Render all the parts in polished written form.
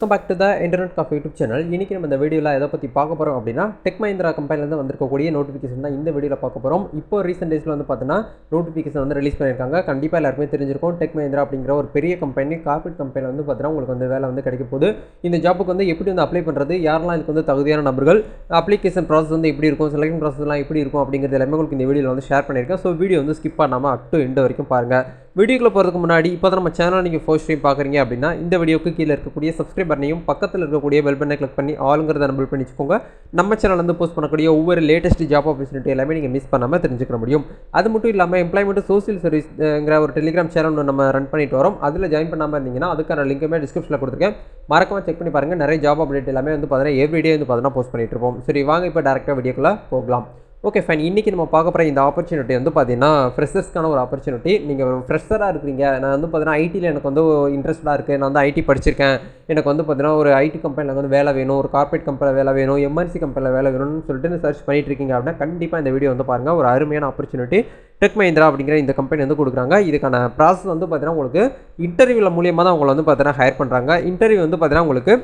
Welcome back to the internet coffee YouTube channel. இன்றைக்கி நம்ம இந்த வீடியோவில் எதை பற்றி பார்க்க போகிறோம் அப்படின்னா, டெக் மஹிந்திரா கம்பெனிலேருந்து வந்திருக்கக்கூடிய நோட்டிஃபிகேஷன் தான் இந்த வீடியோவில் பார்க்க போகிறோம். இப்போ ரீசெண்ட் டேஸில் வந்து பார்த்தீங்கன்னா நோட்டிஃபிகேஷன் வந்து ரிலீஸ் பண்ணியிருக்காங்க. கண்டிப்பாக எல்லாருமே தெரிஞ்சிருக்கும், டெக் மஹிந்திரா அப்படிங்கிற ஒரு பெரிய கம்பெனி, கார்பரேட் கம்பெனியில் வந்து பார்த்தீங்கன்னா உங்களுக்கு வந்து வேலை வந்து கிடைக்க போகுது. இந்த ஜாப்புக்கு வந்து எப்படி வந்து அப்ளை பண்ணுறது, யாரெல்லாம் இதுக்கு வந்து தகுதியான நபர்கள், அப்ளிகேஷன் ப்ராசஸ் வந்து எப்படி இருக்கும், செலக்ஷன் ப்ராசஸ்லாம் எப்படி இருக்கும் அப்படிங்கிறது எல்லாமே உங்களுக்கு இந்த வீடியோவில் வந்து ஷேர் பண்ணியிருக்கேன். ஸோ வீடியோ வந்து ஸ்கிப் பண்ணாமல் அப் டு எண்ட் வரைக்கும் பாருங்கள். வீடியோக்குள்ள போகிறதுக்கு முன்னாடி இப்போ தான் நம்ம சேனல் நீங்கள் ஃபர்ஸ்ட் டைம் பார்க்குறீங்க அப்படின்னா இந்த வீடியோக்கு கீழே இருக்கக்கூடிய சப்ஸ்கிரைப் பட்டனையும் பக்கத்தில் இருக்கக்கூடிய பெல் பட்டனை கிளிக் பண்ணி ஆளுங்கிறத நம்பர் பண்ணி வச்சுக்கோங்க. நம்ம சேனல் வந்து போஸ்ட் பண்ணக்கூடிய ஒவ்வொரு லேட்டஸ்ட் ஜாப் ஆப்பர்ச்சுனிட்டி எல்லாமே நீங்கள் மிஸ் பண்ணாமல் தெரிஞ்சுக்க முடியும். அது மட்டும் இல்லாமல் எம்ப்ளாய்மெண்ட் சோசியல் சர்வீஸ்ங்கிற ஒரு டெலிகிராம் சேனல் நம்ம ரன் பண்ணிட்டு வரோம். அதில் ஜாயின் பண்ணாமல் இருந்தீங்கன்னா அதுக்கான லிங்க்குமே டிஸ்கிரிப்ஷனில் கொடுத்துருக்கேன். மறக்காம செக் பண்ணி பாருங்கள். நிறைய ஜாப் அப்டேட் எல்லாமே வந்து பார்த்தீங்கன்னா எவ்ரிடே வந்து பார்த்தீங்கன்னா போஸ்ட் பண்ணிட்டு இருப்போம். சரி, வாங்க இப்போ டேரெக்டாக வீடியோக்குள்ளே போகலாம். Okay fine. இன்றைக்கி நம்ம பார்க்க போகிற இந்த ஆப்பர்ச்சுனிட்டி வந்து பார்த்தீங்கன்னா ஃப்ரெஷர்ஸ்க்கான ஒரு ஆப்பர்ச்சுனிட்டி. நீங்கள் ஒரு ஃப்ரெஷராக இருக்கிறீங்க, நான் வந்து பார்த்தீங்கன்னா ஐடியில் எனக்கு வந்து இன்ட்ரெஸ்ட்டாக இருக்குது, நான் வந்து ஐடி படிச்சிருக்கேன், எனக்கு வந்து பார்த்தீங்கன்னா ஒரு ஐடி கம்பெனியில் வந்து வேலை வேணும், ஒரு கார்பரேட் கம்பெனியில் வேலை வேணும், எம்என்சி கம்பெனியில் வேலை வேணும்னு சொல்லிட்டு சர்ச் பண்ணிட்டு இருக்கீங்க அப்படின்னா கண்டிப்பாக இந்த வீடியோ வந்து பாருங்கள். ஒரு அருமையான ஆப்பர்ச்சுனிட்டி டெக் மஹிந்திரா அப்படிங்கிற இந்த கம்பெனி வந்து கொடுக்குறாங்க. இதுக்கான ப்ராசஸ் வந்து பார்த்தீங்கன்னா உங்களுக்கு இன்டர்வியூவில் மூலியமாக தான் உங்களை வந்து பார்த்தீங்கன்னா ஹையர் பண்ணுறாங்க. இன்டர்வியூ வந்து பார்த்தீங்கன்னா உங்களுக்கு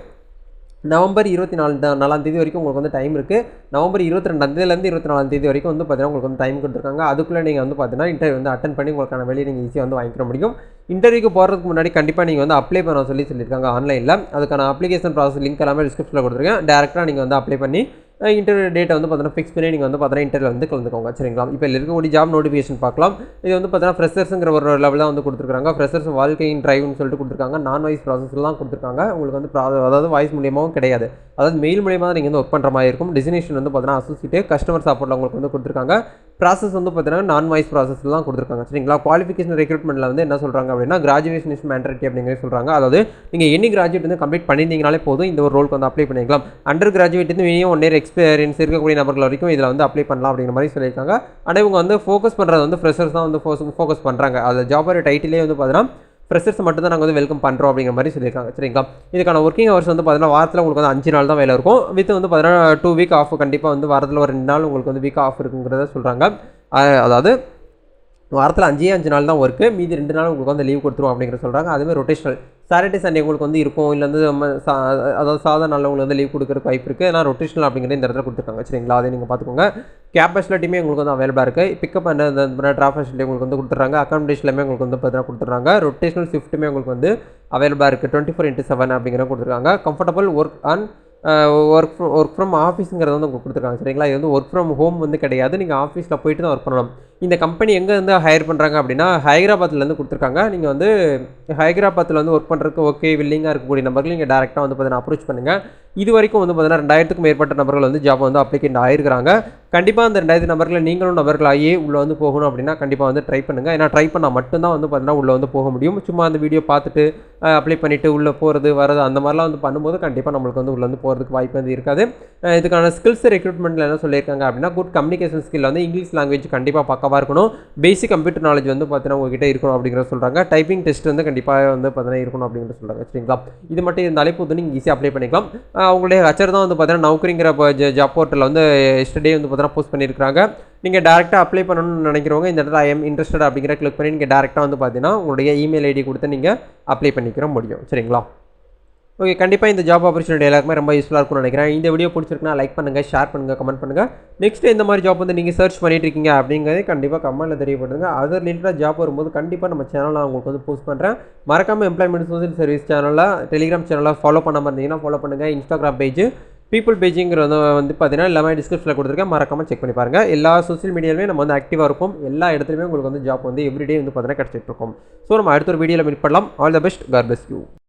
நவம்பர் 24 வரைக்கும் உங்களுக்கு வந்து டைம் இருக்குது. நவம்பர் 22 24 வரைக்கும் வந்து பார்த்தீங்கன்னா உங்களுக்கு வந்து டைம் கொடுத்துருக்காங்க. அதுக்குள்ளே நீங்கள் வந்து பார்த்தீங்கன்னா இன்டர்வியூ வந்து அட்டன் பண்ணி உங்களுக்கான வெளியே நீங்கள் ஈஸியாக வந்து வாங்கிக்க முடியும். இன்டர்வியூக்கு போகிறதுக்கு முன்னாடி கண்டிப்பாக நீங்கள் வந்து அப்ளை பண்ண சொல்லியிருக்காங்க ஆன்லைனில். அதுக்கான அப்ளிகேஷன் ப்ராசஸ் லிங்க் எல்லாமே டிஸ்கிரிப்ஷனில் கொடுத்துருக்கேன். டேரெக்டாக நீங்கள் வந்து அப்ளை பண்ணி இன்டர்வியூ டேட்டை வந்து பார்த்தீங்கன்னா ஃபிக்ஸ் பண்ணி நீங்கள் வந்து பார்த்தீங்கன்னா இன்டர்வியூ வந்து கலந்துக்கோங்க. சரிங்களா? இப்போ இருக்கக்கூடிய ஜாப் நோட்டிஃபிகேஷன் பார்க்கலாம். இது வந்து பார்த்தீங்கன்னா ஃப்ரெஷர்ஸுங்கிற ஒரு லெவலில் தான் வந்து கொடுத்துருக்காங்க. ஃப்ரெஷர்ஸ் வாழ்க்கையின் ட்ரைவ்னு சொல்லிட்டு கொடுத்துருக்காங்க. நான் வாய்ஸ் ப்ராசஸில் தான் கொடுத்துருக்காங்க. உங்களுக்கு வந்து அதாவது வாய்ஸ் மூலியமாகவும் கிடையாது, அதாவது மெயில் மூலியமாக தான் நீங்கள் வந்து ஒர்க் பண்ணுற மாதிரி இருக்கும். டெஸ்டினேஷன் வந்து பார்த்தீங்கன்னா அசோசியேட் கஸ்டமர் சப்போர்ட்டில் உங்களுக்கு வந்து கொடுத்துருக்காங்க. ப்ராசஸ் வந்து பார்த்தீங்கன்னா நான் வாய்ஸ் ப்ராசஸில் தான் கொடுத்துருக்காங்க. சரிங்களா? குவாலிஃபிகேஷன் ரெக்ரூட்மெண்ட்டில் வந்து என்ன சொல்கிறாங்க அப்படின்னா கிராஜுவேஷன் இஸ் மேண்டேட்டரி அப்படிங்கிறது சொல்கிறாங்க. அதாவது நீங்கள் எனி கிராஜுவேட் வந்து கம்ப்ளீட் பண்ணியிருந்தீங்கனாலே போதும், இந்த ஒரு ரோலுக்கு வந்து அப்ளை பண்ணிக்கலாம். அண்டர் கிராஜுவேட் வந்து மினிமம் 1 இயர் எக்ஸ்பீரியன்ஸ் இருக்கக்கூடிய நபர்கள் வரைக்கும் இதில் வந்து அப்ளை பண்ணலாம் அப்படிங்கிற மாதிரி சொல்லியிருக்காங்க. ஆனால் இவங்க வந்து ஃபோக்கஸ் பண்ணுறது வந்து ஃப்ரெஷர்ஸ் தான் வந்து ஃபோக்கஸ் பண்ணுறாங்க. அது ஜாபோட டைட்டிலே வந்து பார்த்தீங்கன்னா ஃப்ரெஷர்ஸ் மட்டும் தான் நாங்கள் வந்து வெல்கம் பண்ணுறோம் அப்படிங்கிற மாதிரி சொல்லியிருக்காங்க. சரிங்களா? இதுக்கான ஒர்க்கிங் ஹவர்ஸ் வந்து பார்த்தீங்கன்னா வாரத்தில் உங்களுக்கு வந்து 5 நாள் தான் வேலை இருக்கும். வித் வந்து பார்த்தீங்கன்னா 2 வீக் ஆஃப் கண்டிப்பாக வந்து வாரத்தில் ஒரு 2 நாள் உங்களுக்கு வந்து வீக் ஆஃப் இருக்குங்கிறத சொல்கிறாங்க. அதாவது வாரத்தில் 5 நாள் தான் ஒர்க்கு, மீதி 2 நாள் உங்களுக்கு வந்து லீவ் கொடுத்துருவோம் அப்படிங்கிற சொல்கிறாங்க. அதுமாதிரி ரொட்டேஷனல் சாட்டர்டே சண்டே உங்களுக்கு வந்து இருக்கும், இல்லை வந்து அதாவது சாதாரண நாளில் உங்களுக்கு வந்து லீவ் கொடுக்குறதுக்கு வாய்ப்பு இருக்குது. ஆனால் ரொட்டேஷனல் அப்படிங்கிறது இந்த இடத்துல கொடுத்துருக்காங்க. சரிங்களா? அதை நீங்கள் பார்த்துக்கோங்க. கேப் ஃபெசிலிட்டியுமே உங்களுக்கு வந்து அவைலபிளாக இருக்குது. பிக்கப் அண்ட் இந்த ட்ராப் ஃபெசிலிட்டி உங்களுக்கு வந்து கொடுத்துட்றாங்க. அக்காமடேஷன்லேயுமே உங்களுக்கு வந்து பார்த்தீங்கன்னா கொடுத்துட்றாங்க. ரொட்டேஷனல் ஷிஃப்ட்டுமே உங்களுக்கு வந்து அவைலபிளாக இருக்குது. 24/7 அப்படிங்கிற கொடுத்துருக்காங்க. Comfortable work and work from ஆஃபீஸுங்கிறத வந்து உங்களுக்கு கொடுத்துருக்காங்க. சரிங்களா? இது வந்து ஒர்க் ஃப்ரம் ஹோம் வந்து கிடையாது, நீங்கள் ஆஃபீஸில் போயிட்டு தான் ஒர்க் பண்ணணும். இந்த கம்பெனி எங்கே வந்து ஹையர் பண்ணுறாங்க அப்படின்னா ஹைதராபாத்லேருந்து கொடுத்துருக்காங்க. நீங்கள் வந்து ஹைதராபாத்தில் வந்து ஒர்க் பண்ணுறதுக்கு ஓகே வில்லிங்காக இருக்கக்கூடிய நபர்கள் நீங்கள் டேரெக்டாக வந்து பார்த்தீங்கன்னா அப்ரோச் பண்ணுங்கள். இது வரைக்கும் வந்து பார்த்தீங்கன்னா 2000க்கும் மேற்பட்ட நபர்கள் வந்து ஜாப் வந்து அப்ளிகேட் ஆகிருக்கிறாங்க. கண்டிப்பாக அந்த 2000 நபர்களில் நீங்களும் நபர்களாகி உள்ளே வந்து போகணும் அப்படின்னா கண்டிப்பாக வந்து ட்ரை பண்ணுங்கள். ஏன்னா ட்ரை பண்ணால் மட்டும்தான் வந்து பார்த்தீங்கன்னா உள்ளே வந்து போக முடியும். சும்மா அந்த வீடியோ பார்த்துட்டு அப்ளை பண்ணிவிட்டு உள்ளே போகிறது வரது அந்த மாதிரிலாம் வந்து பண்ணும்போது கண்டிப்பாக நம்மளுக்கு வந்து உள்ளே வந்து போகிறதுக்கு வாய்ப்பு வந்து இருக்காது. இதுக்கான ஸ்கில்ஸ் ரெக்ரூட்மெண்ட்டில் என்ன சொல்லியிருக்காங்க அப்படின்னா குட் கம்யூனிகேஷன் ஸ்கில் வந்து இங்கிலீஷ் லாங்குவேஜ் கண்டிப்பாக பக்காவாக இருக்கணும். பேசிக் கம்ப்யூட்டர் நாலேஜ் வந்து பார்த்தீங்கன்னா உங்ககிட்ட இருக்கணும் அப்படிங்கிறத சொல்கிறாங்க. டைப்பிங் டெஸ்ட் வந்து கண்டிப்பாக வந்து பார்த்தீங்கன்னா இருக்கணும் அப்படிங்கிறத சொல்கிறாங்க. சரிங்களா? இது மட்டும் இருந்தாலே போதும், நீங்கள் ஈஸியாக அப்ளை பண்ணிக்கலாம். அவங்களுடைய ஹச்சர் தான் வந்து பார்த்தீங்கன்னா நௌக்கரிங்கிற ஜாப் போர்ட்டலில் வந்து எஸ்டர்டே வந்து பார்த்தீங்கன்னா போஸ்ட் பண்ணியிருக்காங்க. நீங்கள் டேரெக்டாக அப்ளை பண்ணணும்னு நினைக்கிறவங்க இந்த இடத்துல ஐ எம் இன்ட்ரெஸ்டட் அப்படிங்கிற கிளிக் பண்ணி நீங்கள் டேரெக்டாக வந்து பார்த்தீங்கன்னா உங்களுடைய இமெயில் ஐடி கொடுத்து நீங்கள் அப்ளை பண்ணிக்கிற முடியும். சரிங்களா? ஓகே, கண்டிப்பாக இந்த ஜாப் ஆப்பர்ச்சுனிட்டி எல்லாருக்குமே ரொம்ப யூஸ்ஃபுல்லாக இருக்கும்னு நினைக்கிறேன். இந்த வீடியோ பிடிச்சிருக்குன்னா லைக் பண்ணுங்கள், ஷேர் பண்ணுங்கள், கமெண்ட் பண்ணுங்கள். நெக்ஸ்ட் இந்த மாதிரி ஜாப் வந்து நீங்கள் சர்ச் பண்ணிட்டு இருக்கீங்க அப்படிங்கிறதே கண்டிப்பாக கமெண்ட்டில் தெரியப்படுங்க. அது ரிலேட்டடாக ஜாப் வரும்போது கண்டிப்பாக நம்ம சேனலில் உங்களுக்கு வந்து போஸ்ட் பண்ணுறேன். மறக்காமல் எம்ப்ளாய்மெண்ட் சோசியல் சர்வீஸ் சேனலில் டெலிகிராம் சேனலில் ஃபாலோ பண்ணாமல் இருந்தீங்கன்னா ஃபாலோ பண்ணுங்கள். இன்ஸ்டாகிராம் பேஜ் பீப்புள் பேஜுங்கிறது வந்து பார்த்தீங்கன்னா எல்லாமே டிஸ்கிரிப்ஷனில் கொடுத்துருக்கேன். மறக்காமல் செக் பண்ணி பாருங்கள். எல்லா சோசியல் மீடியாலுமே நம்ம வந்து ஆக்டிவாக இருக்கும். எல்லா இடத்துலையுமே உங்களுக்கு வந்து ஜாப் வந்து எவ்ரிடே வந்து பார்த்தீங்கன்னா கிடச்சிட்டு இருக்கும். ஸோ நம்ம அடுத்த ஒரு வீடியோவில் மீட் பண்ணலாம். All the best. God bless you.